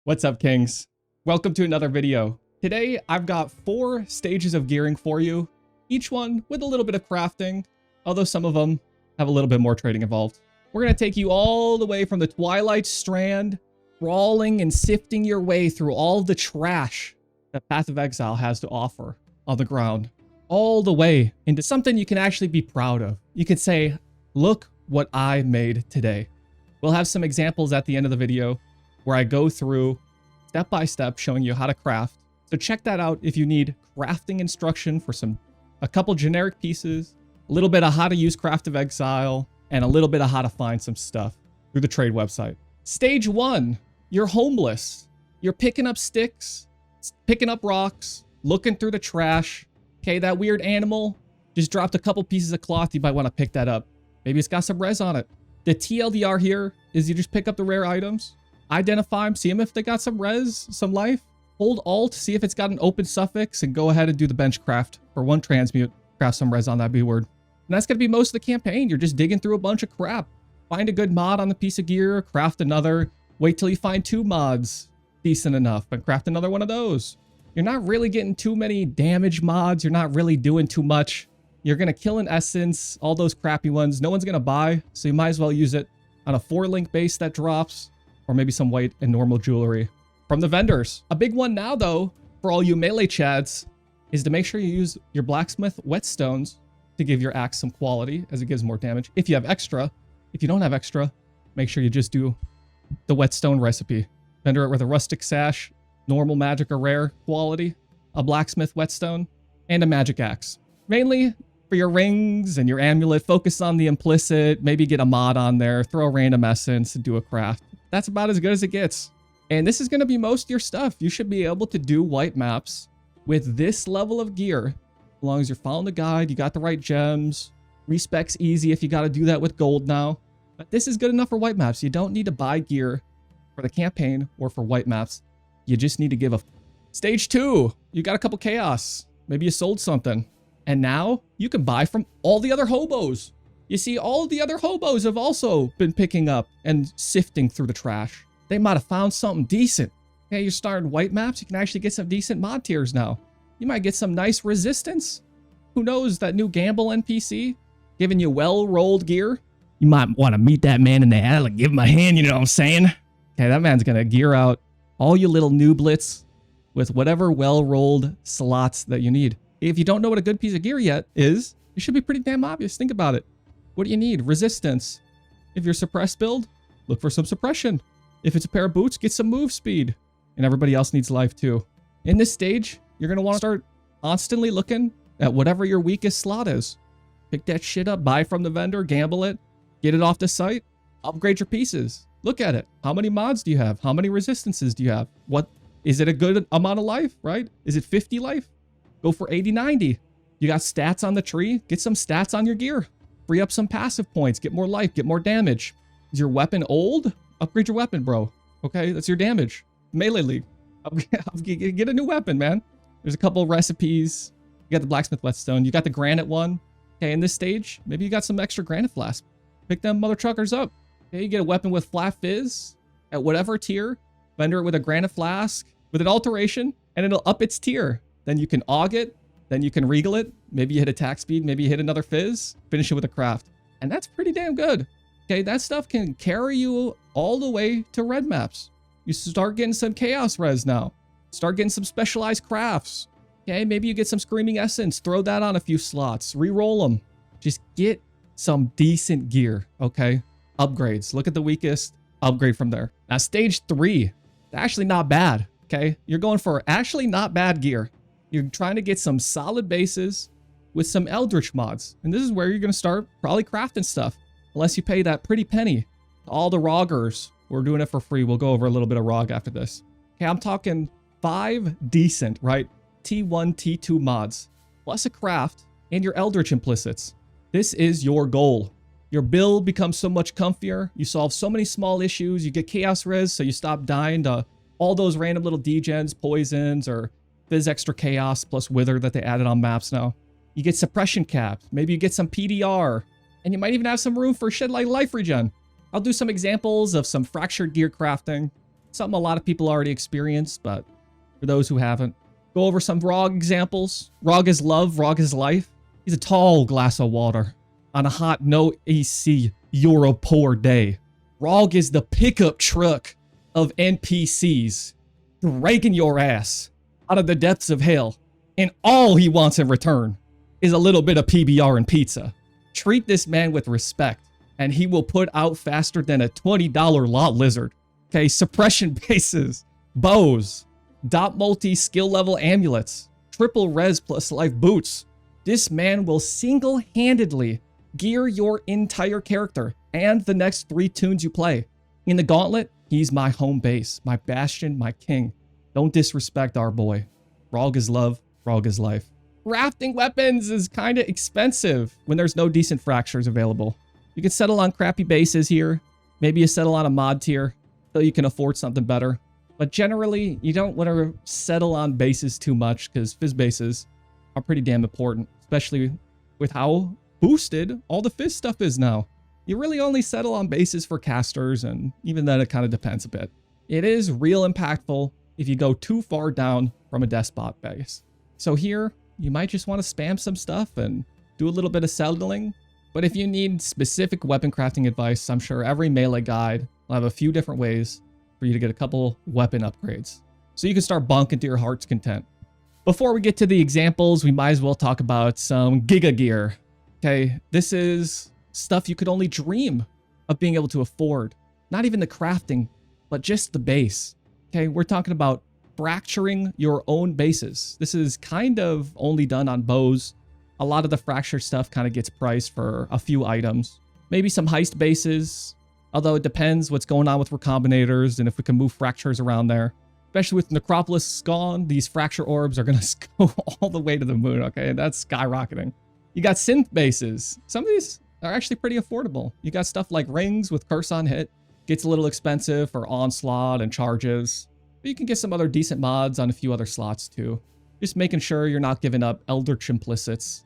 What's up, Kings? Welcome to another video. Today, I've got 4 stages of gearing for you, each one with a little bit of crafting, although some of them have a little bit more trading involved. We're going to take you all the way from the Twilight Strand, crawling and sifting your way through all the trash that Path of Exile has to offer on the ground, all the way into something you can actually be proud of. You could say, look what I made today. We'll have some examples at the end of the video where I go through step by step showing you how to craft. So check that out if you need crafting instruction for a couple generic pieces, a little bit of how to use Craft of Exile, and a little bit of how to find some stuff through the trade website. Stage 1, you're homeless. You're picking up sticks, picking up rocks, looking through the trash. Okay, that weird animal just dropped a couple pieces of cloth. You might want to pick that up. Maybe it's got some res on it. The TLDR here is you just pick up the rare items, identify them, see them if they got some res, some life. Hold Alt, see if it's got an open suffix, and go ahead and do the bench craft for 1 transmute. Craft some res on that B word. And that's going to be most of the campaign. You're just digging through a bunch of crap. Find a good mod on the piece of gear, craft another, wait till you find 2 mods decent enough, and craft another one of those. You're not really getting too many damage mods. You're not really doing too much. You're going to kill in essence all those crappy ones. No one's going to buy, so you might as well use it on a 4-link base that drops, or maybe some white and normal jewelry from the vendors. A big one now, though, for all you melee chads, is to make sure you use your blacksmith whetstones to give your axe some quality, as it gives more damage. If you have extra, if you don't have extra, make sure you just do the whetstone recipe. Vendor it with a rustic sash, normal, magic, or rare quality, a blacksmith whetstone, and a magic axe. Mainly for your rings and your amulet, focus on the implicit, maybe get a mod on there, throw a random essence, and do a craft. That's about as good as it gets. And this is going to be most of your stuff. You should be able to do white maps with this level of gear, as long as you're following the guide, you got the right gems, respec's easy if you got to do that with gold now. But this is good enough for white maps. You don't need to buy gear for the campaign or for white maps. You just need to give a... Stage 2, you got a couple chaos. Maybe you sold something. And now you can buy from all the other hobos. You see, all the other hobos have also been picking up and sifting through the trash. They might have found something decent. Okay, you're starting white maps. You can actually get some decent mod tiers now. You might get some nice resistance. Who knows, that new gamble NPC giving you well-rolled gear. You might want to meet that man in the alley, give him a hand, you know what I'm saying? Okay, that man's going to gear out all you little nooblets with whatever well-rolled slots that you need. If you don't know what a good piece of gear yet is, it should be pretty damn obvious. Think about it. What do you need? Resistance. If you're suppressed build, look for some suppression. If it's a pair of boots, get some move speed. And everybody else needs life too. In this stage, you're going to want to start constantly looking at whatever your weakest slot is. Pick that shit up, buy from the vendor, gamble it, get it off the site, upgrade your pieces. Look at it. How many mods do you have? How many resistances do you have? What is it a good amount of life, right? Is it 50 life? Go for 80, 90. You got stats on the tree, get some stats on your gear. Free up some passive points, get more life, get more damage. Is your weapon old? Upgrade your weapon, bro. Okay, that's your damage. Melee League. Get a new weapon, man. There's a couple of recipes. You got the blacksmith whetstone. You got the granite one. Okay, in this stage, maybe you got some extra granite flasks. Pick them mother truckers up. Okay, you get a weapon with flat fizz at whatever tier. Vendor it with a granite flask with an alteration, and it'll up its tier. Then you can aug it. Then you can regal it. Maybe you hit attack speed. Maybe you hit another fizz. Finish it with a craft. And that's pretty damn good. Okay, that stuff can carry you all the way to red maps. You start getting some chaos res now. Start getting some specialized crafts. Okay, maybe you get some screaming essence. Throw that on a few slots. Reroll them. Just get some decent gear, okay? Upgrades. Look at the weakest. Upgrade from there. Now, stage 3. Actually not bad, okay? You're going for actually not bad gear. You're trying to get some solid bases with some Eldritch mods. And this is where you're going to start probably crafting stuff. Unless you pay that pretty penny to all the roggers. We're doing it for free. We'll go over a little bit of rog after this. Okay, I'm talking 5 decent, right? T1, T2 mods. Plus a craft and your Eldritch implicits. This is your goal. Your build becomes so much comfier. You solve so many small issues. You get chaos res, so you stop dying to all those random little degens, poisons, or Fizz extra chaos plus wither that they added on maps now. You get suppression caps. Maybe you get some PDR. And you might even have some room for shit like life regen. I'll do some examples of some fractured gear crafting Something a lot of people already experienced, but for those who haven't, go over some Rog examples. Rog is love, Rog is life. He's a tall glass of water on a hot, no AC, you're a poor day. Rog is the pickup truck of NPCs, dragging your ass out of the depths of hell, and all he wants in return is a little bit of PBR and pizza. Treat this man with respect, and he will put out faster than a $20 lot lizard. Okay, suppression bases, bows, dot multi skill level amulets, triple res plus life boots. This man will single-handedly gear your entire character and the next 3 tunes you play. In the gauntlet, he's my home base, my bastion, my king. Don't disrespect our boy. Rog is love, Rog is life. Crafting weapons is kind of expensive when there's no decent fractures available. You can settle on crappy bases here. Maybe you settle on a mod tier so you can afford something better. But generally, you don't want to settle on bases too much because fizz bases are pretty damn important, especially with how boosted all the fizz stuff is now. You really only settle on bases for casters, and even then it kind of depends a bit. It is real impactful if you go too far down from a despot base. So here, you might just want to spam some stuff and do a little bit of settling. But if you need specific weapon crafting advice, I'm sure every melee guide will have a few different ways for you to get a couple weapon upgrades, so you can start bonking to your heart's content. Before we get to the examples, we might as well talk about some giga gear. Okay, this is stuff you could only dream of being able to afford. Not even the crafting, but just the base. Okay, we're talking about fracturing your own bases. This is kind of only done on bows. A lot of the fracture stuff kind of gets priced for a few items. Maybe some heist bases, although it depends what's going on with recombinators and if we can move fractures around there. Especially with Necropolis gone, these fracture orbs are going to go all the way to the moon, okay? That's skyrocketing. You got synth bases. Some of these are actually pretty affordable. You got stuff like rings with curse on hit. Gets a little expensive for onslaught and charges. But you can get some other decent mods on a few other slots too. Just making sure you're not giving up Eldritch Implicits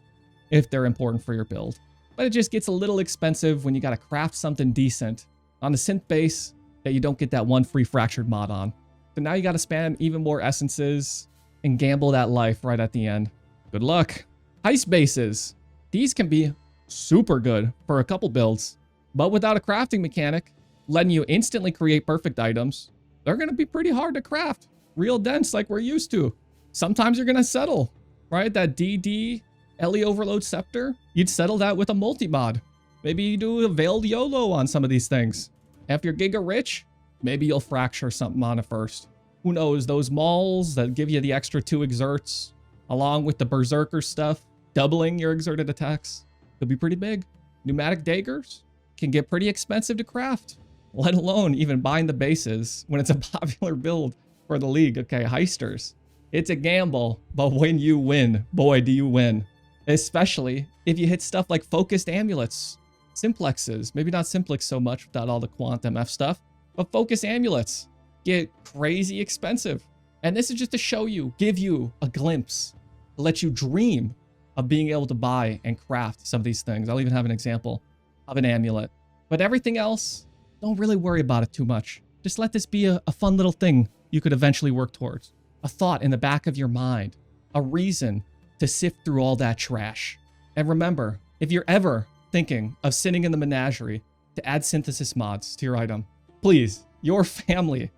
if they're important for your build. But it just gets a little expensive when you got to craft something decent on a synth base that you don't get that one free fractured mod on. So now you got to spam even more essences and gamble that life right at the end. Good luck. Heist bases. These can be super good for a couple builds, but without a crafting mechanic, letting you instantly create perfect items, they're going to be pretty hard to craft. Real dense like we're used to. Sometimes you're going to settle, right? That DD Ellie Overload Scepter, you'd settle that with a multi-mod. Maybe you do a Veiled YOLO on some of these things. If you're giga rich, maybe you'll fracture something on it first. Who knows, those mauls that give you the extra 2 exerts, along with the berserker stuff, doubling your exerted attacks, could be pretty big. Pneumatic daggers can get pretty expensive to craft, let alone even buying the bases when it's a popular build for the league. Okay, heisters. It's a gamble, but when you win, boy, do you win. Especially if you hit stuff like focused amulets, simplexes, maybe not simplex so much without all the quantum F stuff, but focused amulets get crazy expensive. And this is just to show you, give you a glimpse, to let you dream of being able to buy and craft some of these things. I'll even have an example of an amulet. But everything else, don't really worry about it too much. Just let this be a fun little thing you could eventually work towards. A thought in the back of your mind, a reason to sift through all that trash. And remember, if you're ever thinking of sitting in the menagerie to add synthesis mods to your item, please, your family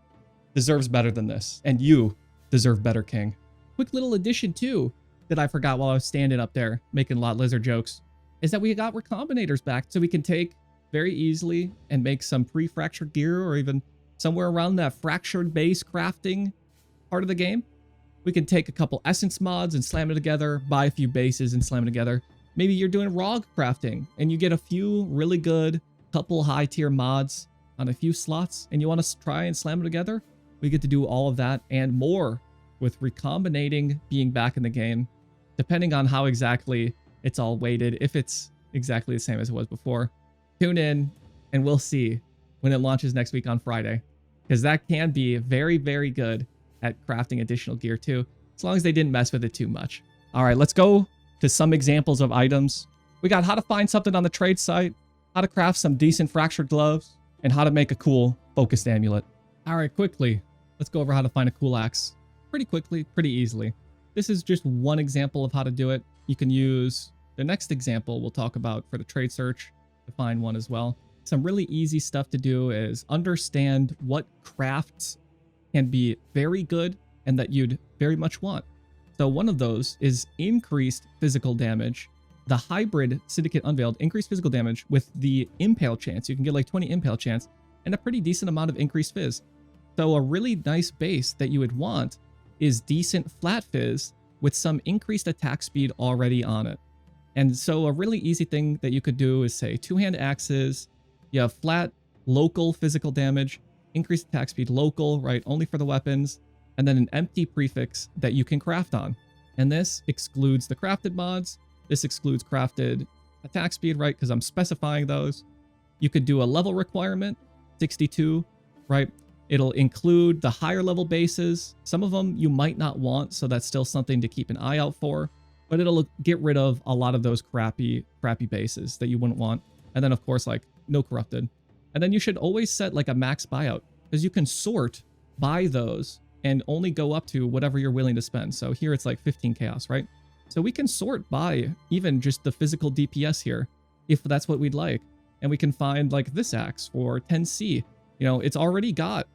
deserves better than this, and you deserve better, King. Quick little addition too that I forgot while I was standing up there making lot lizard jokes is that we got recombinators back, so we can take very easily and make some pre-fractured gear, or even somewhere around that fractured base crafting part of the game. We can take a couple essence mods and slam it together, buy a few bases and slam it together. Maybe you're doing ROG crafting and you get a few really good couple high tier mods on a few slots and you want to try and slam it together. We get to do all of that and more with recombinating being back in the game, depending on how exactly it's all weighted, if it's exactly the same as it was before. Tune in and we'll see when it launches next week on Friday, because that can be very, very good at crafting additional gear too, as long as they didn't mess with it too much. All right, let's go to some examples of items. We got how to find something on the trade site, how to craft some decent fractured gloves, and how to make a cool focused amulet. All right, quickly, let's go over how to find a cool axe. Pretty quickly, pretty easily. This is just one example of how to do it. You can use the next example we'll talk about for the trade search to find one as well. Some really easy stuff to do is understand what crafts can be very good and that you'd very much want. So one of those is increased physical damage. The hybrid Syndicate Unveiled increased physical damage with the impale chance. You can get like 20 impale chance and a pretty decent amount of increased fizz. So a really nice base that you would want is decent flat fizz with some increased attack speed already on it. And so a really easy thing that you could do is say two-hand axes, you have flat local physical damage, increased attack speed local, right, only for the weapons, and then an empty prefix that you can craft on. And this excludes the crafted mods. This excludes crafted attack speed, right, because I'm specifying those. You could do a level requirement, 62, right? It'll include the higher level bases. Some of them you might not want, so that's still something to keep an eye out for. But it'll get rid of a lot of those crappy bases that you wouldn't want. And then, of course, like, no corrupted. And then you should always set, like, a max buyout, because you can sort by those and only go up to whatever you're willing to spend. So here it's like 15 chaos, right? So we can sort by even just the physical DPS here, if that's what we'd like. And we can find, like, this axe for 10C. You know, it's already got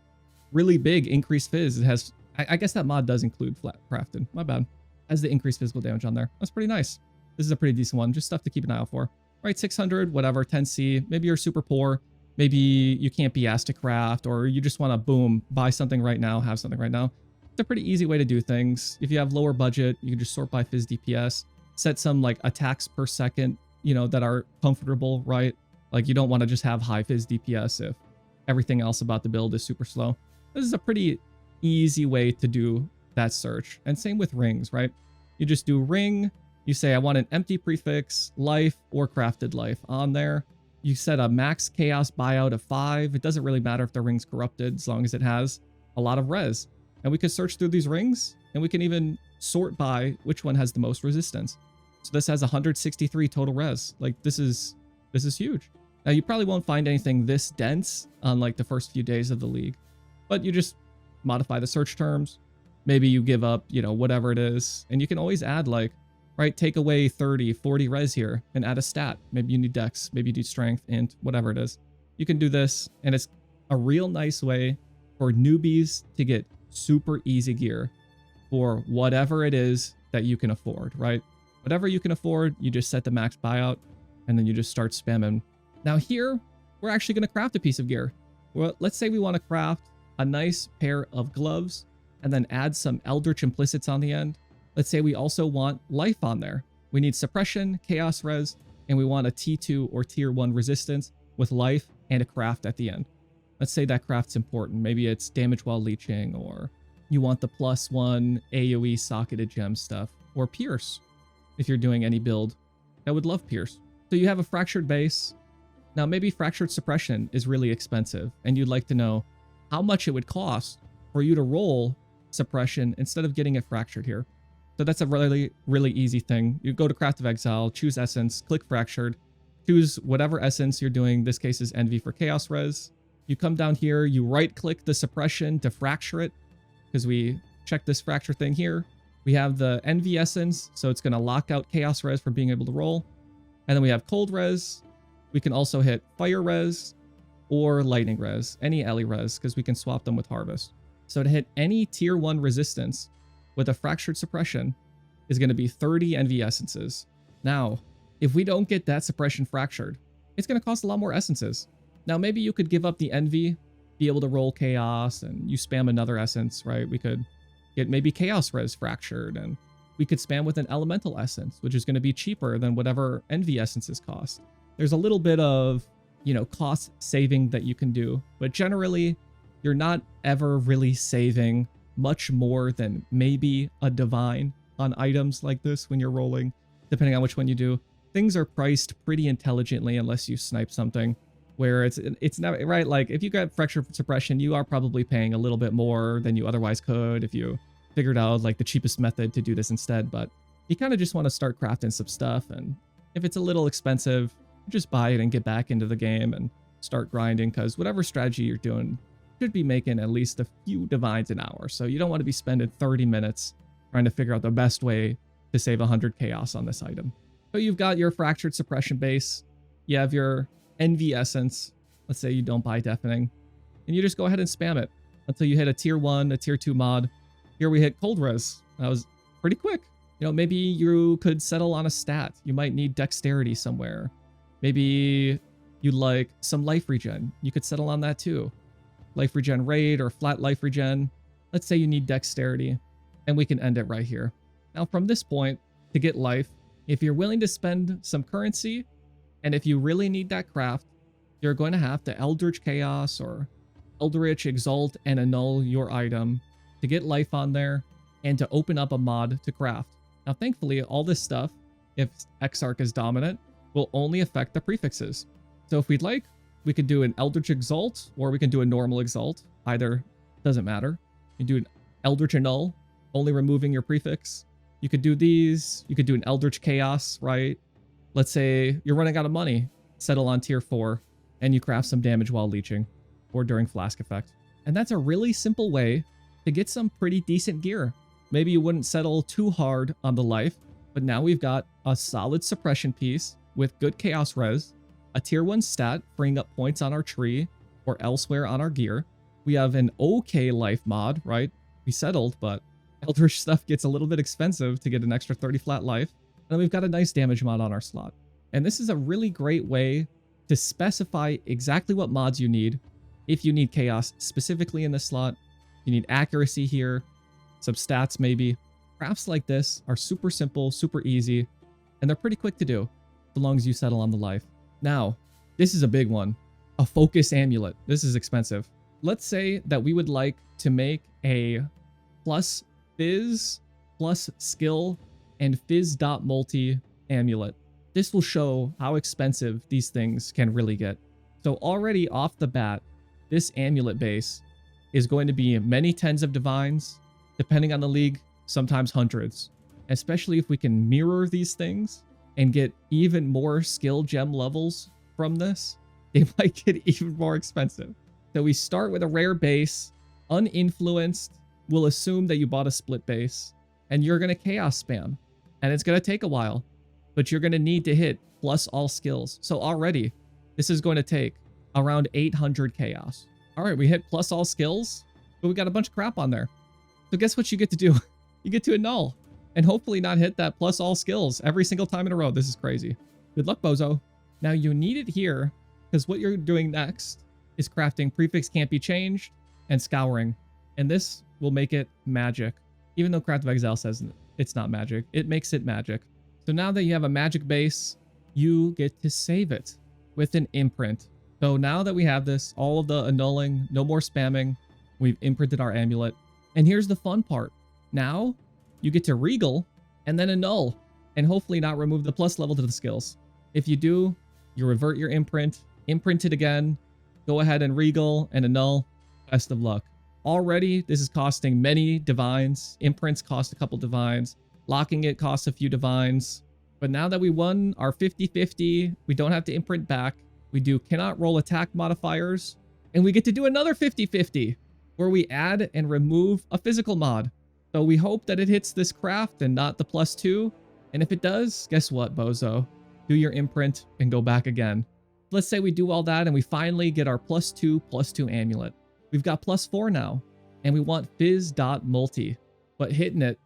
really big increased fizz. It has, I guess that mod does include flat crafted. My bad. Has the increased physical damage on there. That's pretty nice. This is a pretty decent one. Just stuff to keep an eye out for. Right, 600, whatever, 10C. Maybe you're super poor. Maybe you can't be asked to craft, or you just want to, boom, buy something right now, have something right now. It's a pretty easy way to do things. If you have lower budget, you can just sort by fizz DPS. Set some, like, attacks per second, you know, that are comfortable, right? Like, you don't want to just have high fizz DPS if everything else about the build is super slow. This is a pretty easy way to do that search. And same with rings, right? You just do ring. You say, I want an empty prefix, life, or crafted life on there. You set a max chaos buyout of 5. It doesn't really matter if the ring's corrupted as long as it has a lot of res. And we could search through these rings, and we can even sort by which one has the most resistance. So this has 163 total res. Like, this is huge. Now, you probably won't find anything this dense on, like, the first few days of the league. But you just modify the search terms. Maybe you give up, you know, whatever it is. And you can always add, like, right, take away 30, 40 res here and add a stat. Maybe you need dex, maybe you need strength, int, whatever it is. You can do this, and it's a real nice way for newbies to get super easy gear for whatever it is that you can afford, right? Whatever you can afford, you just set the max buyout, and then you just start spamming. Now here, we're actually going to craft a piece of gear. Well, let's say we want to craft a nice pair of gloves and then add some Eldritch Implicits on the end. Let's say we also want life on there. We need suppression, chaos res, and we want a T2 or tier 1 resistance with life and a craft at the end. Let's say that craft's important. Maybe it's damage while leeching, or you want the +1 AoE socketed gem stuff, or pierce if you're doing any build. I would love pierce. So you have a fractured base. Now maybe fractured suppression is really expensive, and you'd like to know how much it would cost for you to roll suppression instead of getting it fractured here. So that's a really, really easy thing. You go to Craft of Exile, choose Essence, click Fractured, choose whatever Essence you're doing. This case is Envy for Chaos Res. You come down here, you right-click the suppression to fracture it, because we check this fracture thing here. We have the Envy Essence, so it's going to lock out Chaos Res from being able to roll. And then we have Cold Res. We can also hit Fire Res or Lightning Res, any Ellie Res, because we can swap them with Harvest. So to hit any tier 1 resistance with a fractured suppression is going to be 30 Envy Essences. Now, if we don't get that suppression fractured, it's going to cost a lot more essences. Now, maybe you could give up the Envy, be able to roll Chaos, and you spam another Essence, right? We could get maybe Chaos Res fractured, and we could spam with an Elemental Essence, which is going to be cheaper than whatever Envy Essences cost. There's a little bit of, you know, cost saving that you can do, but generally, you're not ever really saving much more than maybe a divine on items like this when you're rolling, depending on which one you do. Things are priced pretty intelligently unless you snipe something, where it's not, right? Like, if you got fracture suppression, you are probably paying a little bit more than you otherwise could if you figured out, like, the cheapest method to do this instead. But you kind of just want to start crafting some stuff, and if it's a little expensive, just buy it and get back into the game and start grinding, because whatever strategy you're doing, should be making at least a few divines an hour. So you don't want to be spending 30 minutes trying to figure out the best way to save 100 chaos on this item. So you've got your fractured suppression base. You have your envy essence. Let's say you don't buy deafening. And you just go ahead and spam it until you hit a tier 1, a tier 2 mod. Here we hit cold res. That was pretty quick. You know, maybe you could settle on a stat. You might need dexterity somewhere. Maybe you'd like some life regen. You could settle on that too. Life regen raid or flat life regen. Let's say you need dexterity, and we can end it right here. Now from this point, to get life, if you're willing to spend some currency, and if you really need that craft, you're going to have to Eldritch Chaos or Eldritch Exalt and annul your item to get life on there and to open up a mod to craft. Now thankfully, all this stuff, if Exarch is dominant, will only affect the prefixes. So if we'd like, we could do an Eldritch Exalt or we can do a normal Exalt. Either doesn't matter. You can do an Eldritch Annul, only removing your prefix. You could do these. You could do an Eldritch Chaos, right? Let's say you're running out of money. Settle on tier 4 and you craft some damage while leeching or during flask effect. And that's a really simple way to get some pretty decent gear. Maybe you wouldn't settle too hard on the life, but now we've got a solid suppression piece with good chaos res, a tier 1 stat freeing up points on our tree or elsewhere on our gear. We have an okay life mod, right? We settled, but Eldritch stuff gets a little bit expensive to get an extra 30 flat life. And then we've got a nice damage mod on our slot. And this is a really great way to specify exactly what mods you need. If you need chaos specifically in this slot, you need accuracy here, some stats maybe. Crafts like this are super simple, super easy, and they're pretty quick to do, so long as you settle on the life. Now, this is a big one. A focus amulet. This is expensive. Let's say that we would like to make a plus fizz, plus skill, and fizz.multi amulet. This will show how expensive these things can really get. So already off the bat, this amulet base is going to be many tens of divines, depending on the league, sometimes hundreds. Especially if we can mirror these things and get even more skill gem levels from this, they might get even more expensive. So we start with a rare base, uninfluenced. We'll assume that you bought a split base and you're going to chaos spam. And it's going to take a while, but you're going to need to hit plus all skills. So already, this is going to take around 800 chaos. All right, we hit plus all skills, but we got a bunch of crap on there. So guess what you get to do? You get to annul and hopefully not hit that plus all skills every single time in a row. This is crazy. Good luck, bozo. Now you need it here because what you're doing next is crafting prefix can't be changed and scouring. And this will make it magic. Even though Craft of Exile says it's not magic, it makes it magic. So now that you have a magic base, you get to save it with an imprint. So now that we have this, all of the annulling, no more spamming, we've imprinted our amulet. And here's the fun part. Now you get to regal and then annul and hopefully not remove the plus level to the skills. If you do, you revert your imprint, imprint it again, go ahead and regal and annul. Best of luck. Already, this is costing many divines. Imprints cost a couple divines. Locking it costs a few divines. But now that we won our 50-50, we don't have to imprint back. We do cannot roll attack modifiers. And we get to do another 50-50 where we add and remove a physical mod. So we hope that it hits this craft and not the +2. And if it does, guess what, bozo? Do your imprint and go back again. Let's say we do all that and we finally get our +2/+2 amulet. We've got +4 now, and we want fizz.multi, but hitting it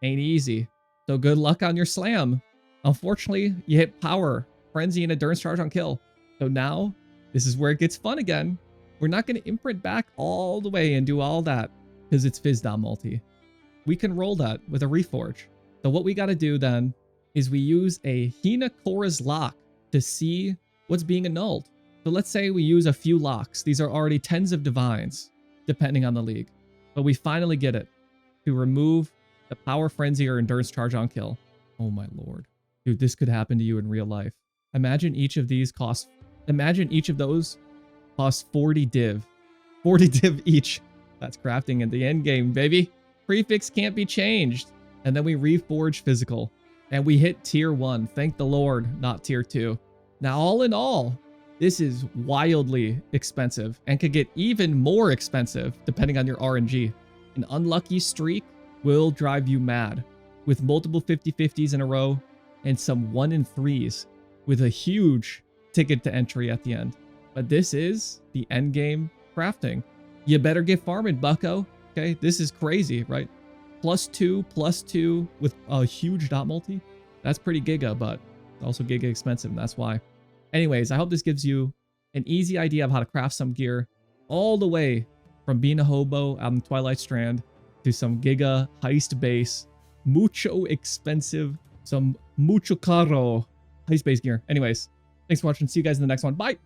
ain't easy. So good luck on your slam. Unfortunately, you hit power, frenzy, and endurance charge on kill. So now, this is where it gets fun again. We're not going to imprint back all the way and do all that, because it's fizz.multi. We can roll that with a reforge. So what we got to do then, is we use a Hina Korra's lock to see what's being annulled. So let's say we use a few locks. These are already tens of divines, depending on the league. But we finally get it to remove the power frenzy or endurance charge on kill. Oh my lord. Dude, this could happen to you in real life. Imagine each of those costs 40 div. 40 div each. That's crafting in the end game, baby. Prefix can't be changed. And then we reforge physical. And we hit tier 1. Thank the Lord, not tier 2. Now, all in all, This is wildly expensive and could get even more expensive depending on your RNG. An unlucky streak will drive you mad with multiple 50-50s in a row and some 1 in 3s with a huge ticket to entry at the end. But this is the end game crafting. You better get farming, bucko. Okay, this is crazy, right? +2/+2 with a huge dot multi. That's pretty giga, but also giga expensive, and that's why. Anyways, I hope this gives you an easy idea of how to craft some gear all the way from being a hobo out in Twilight Strand to some giga heist base, mucho expensive, some mucho caro heist base gear. Anyways, thanks for watching. See you guys in the next one. Bye.